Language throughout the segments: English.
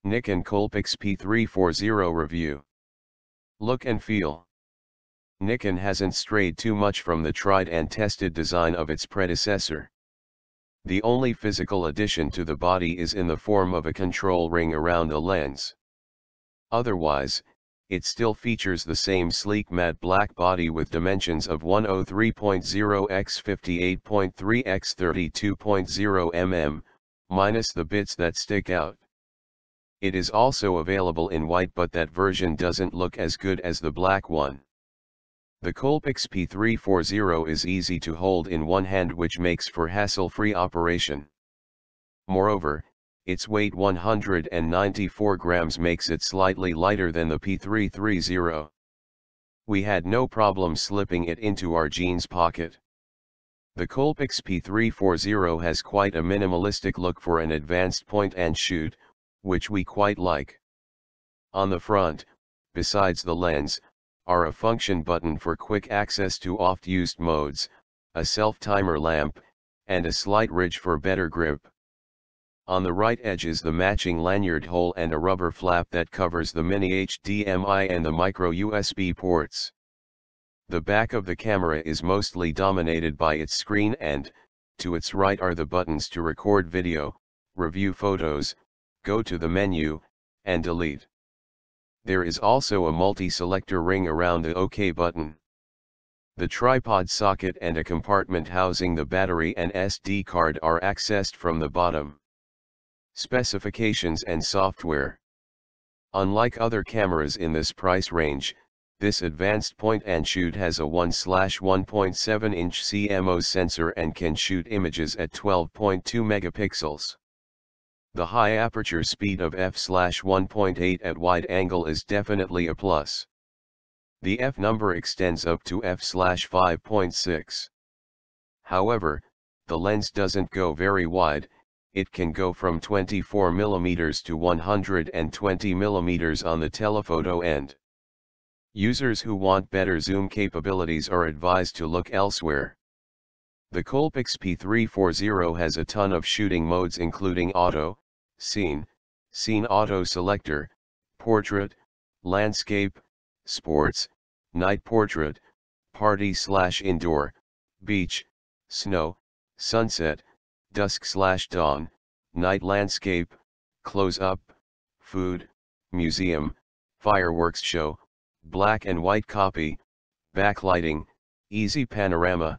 Nikon Coolpix P340 review. Look and feel. Nikon hasn't strayed too much from the tried and tested design of its predecessor. The only physical addition to the body is in the form of a control ring around the lens. Otherwise, it still features the same sleek matte black body with dimensions of 103.0 x 58.3 x 32.0 mm, minus the bits that stick out. It is also available in white, but that version doesn't look as good as the black one. The Coolpix P340 is easy to hold in one hand, which makes for hassle-free operation. Moreover, its weight 194 grams makes it slightly lighter than the P330. We had no problem slipping it into our jeans pocket. The Coolpix P340 has quite a minimalistic look for an advanced point and shoot, which we quite like. On the front, besides the lens, are a function button for quick access to oft-used modes, a self-timer lamp, and a slight ridge for better grip. On the right edge is the matching lanyard hole and a rubber flap that covers the mini HDMI and the micro USB ports. The back of the camera is mostly dominated by its screen, and, to its right are the buttons to record video, review photos, go to the menu, and delete. There is also a multi-selector ring around the OK button. The tripod socket and a compartment housing the battery and SD card are accessed from the bottom. Specifications and software. Unlike other cameras in this price range, this advanced point and shoot has a 1/1.7-inch CMOS sensor and can shoot images at 12.2 megapixels. The high aperture speed of f/1.8 at wide angle is definitely a plus. The f number extends up to f/5.6. However, the lens doesn't go very wide. It can go from 24 mm to 120 mm on the telephoto end. Users who want better zoom capabilities are advised to look elsewhere. The Coolpix P340 has a ton of shooting modes, including auto, scene, scene auto selector, portrait, landscape, sports, night portrait, party/indoor, beach, snow, sunset, dusk/dawn, night landscape, close-up, food, museum, fireworks show, black and white copy, backlighting, easy panorama,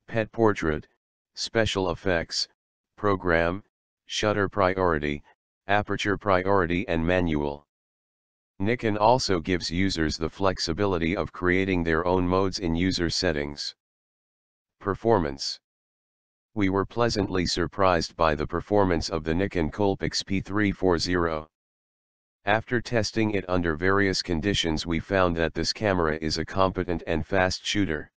pet portrait, special effects, program, shutter priority, aperture priority, and manual. Nikon also gives users the flexibility of creating their own modes in user settings. Performance. We were pleasantly surprised by the performance of the Nikon Coolpix P340. After testing it under various conditions, we found that this camera is a competent and fast shooter.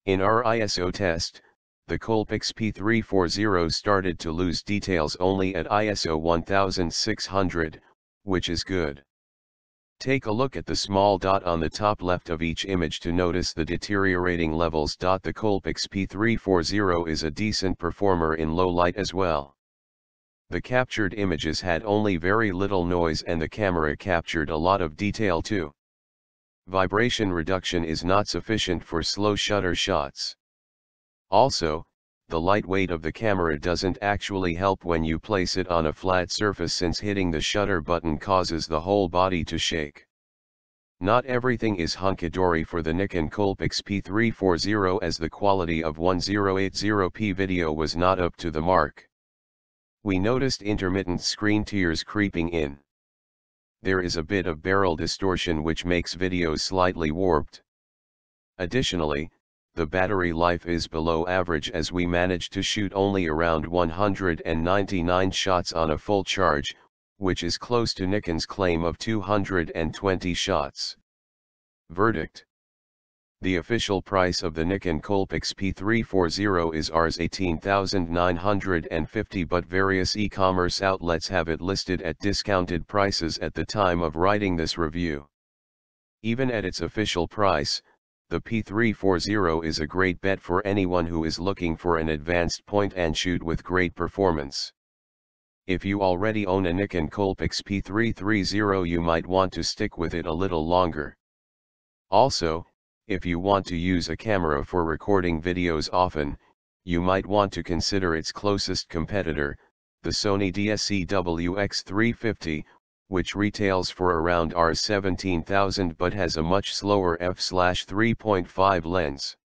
In our ISO test, the Coolpix P340 started to lose details only at ISO 1600, which is good. Take a look at the small dot on the top left of each image to notice the deteriorating levels. The Coolpix P340 is a decent performer in low light as well. The captured images had only very little noise and the camera captured a lot of detail too. Vibration reduction is not sufficient for slow shutter shots. Also, the light weight of the camera doesn't actually help when you place it on a flat surface, since hitting the shutter button causes the whole body to shake. Not everything is hunky-dory for the Nikon Coolpix P340, as the quality of 1080p video was not up to the mark. We noticed intermittent screen tears creeping in. There is a bit of barrel distortion which makes videos slightly warped. Additionally, the battery life is below average, as we managed to shoot only around 199 shots on a full charge, which is close to Nikon's claim of 220 shots. Verdict. The official price of the Nikon Coolpix P340 is Rs 18,950, but various e-commerce outlets have it listed at discounted prices at the time of writing this review. Even at its official price, the P340 is a great bet for anyone who is looking for an advanced point and shoot with great performance. If you already own a Nikon Coolpix P340, you might want to stick with it a little longer. Also, if you want to use a camera for recording videos often, you might want to consider its closest competitor, the Sony DSC-WX350, which retails for around Rs 17,000 but has a much slower f/3.5 lens.